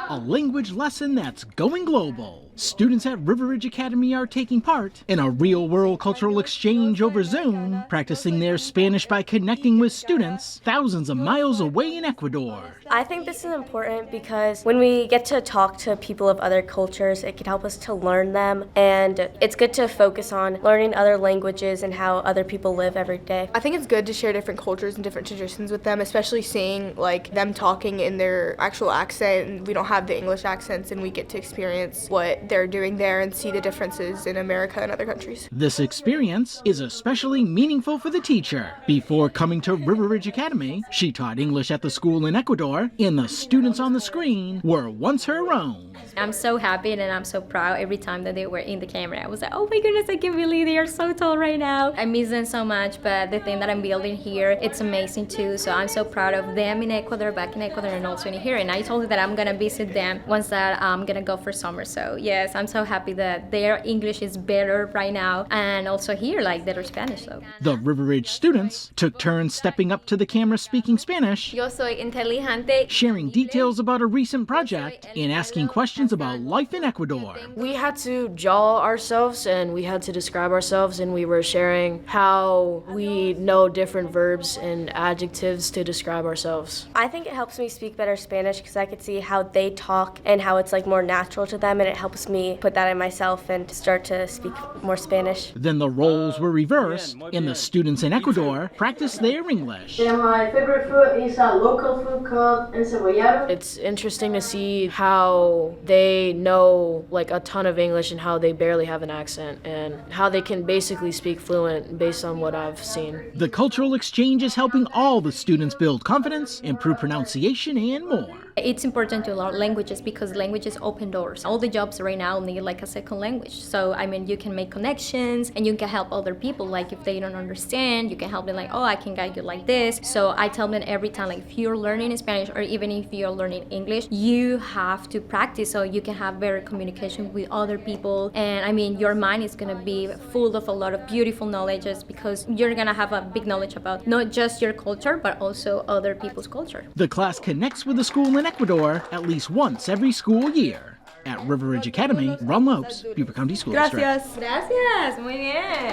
a language lesson that's going global. Students at River Ridge Academy are taking part in a real-world cultural exchange over Zoom, practicing their Spanish by connecting with students thousands of miles away in Ecuador. I think this is important because when we get to talk to people of other cultures, it can help us to learn them, and it's good to focus on learning other languages and how other people live every day. I think it's good to share different cultures and different traditions with them, especially seeing like them talking in their actual accent, and we don't have the English accents, and we get to experience what they're doing there and see the differences in America and other countries. This experience is especially meaningful for the teacher. Before coming to River Ridge Academy, she taught English at the school in Ecuador, and the students on the screen were once her own. I'm so happy and I'm so proud every time that they were in the camera. I was like, oh my goodness, I can't believe they are so tall right now. I miss them so much, but the thing that I'm building here, it's amazing too. So I'm so proud of them in Ecuador, back in Ecuador, and also in here. And I told them that I'm gonna visit them once that I'm gonna go for summer. So yes, I'm so happy that their English is better right now, and also here, like better Spanish though. The River Ridge students took turns stepping up to the camera speaking Spanish, Yo soy inteligente. sharing details about a recent project, and asking questions about life in Ecuador. We had to jaw ourselves and we had to describe ourselves, and we were sharing how we know different verbs and adjectives to describe ourselves. I think it helps me speak better Spanish because I could see how they talk and how it's like more natural to them, and it helps me put that in myself and start to speak more Spanish. Then the roles were reversed, and the students in Ecuador practiced their English. And my favorite food is a local food called encebollado. It's interesting to see how they know like a ton of English and how they barely have an accent, and how they can basically speak fluent based on what I've seen. The cultural exchange is helping all the students build confidence, improve pronunciation, and more. It's important to learn languages because languages open doors. All the jobs right now need like a second language. So, I mean, you can make connections and you can help other people. Like if they don't understand, you can help them like, oh, I can guide you like this. So I tell them every time, like if you're learning Spanish or even if you're learning English, you have to practice so you can have better communication with other people. And I mean, your mind is gonna be full of a lot of beautiful knowledges because you're gonna have a big knowledge about not just your culture, but also other people's culture. The class connects with the school in Ecuador at least once every school year. At River Ridge Academy, Ron Lopes, Beaufort County School District. Gracias, muy bien.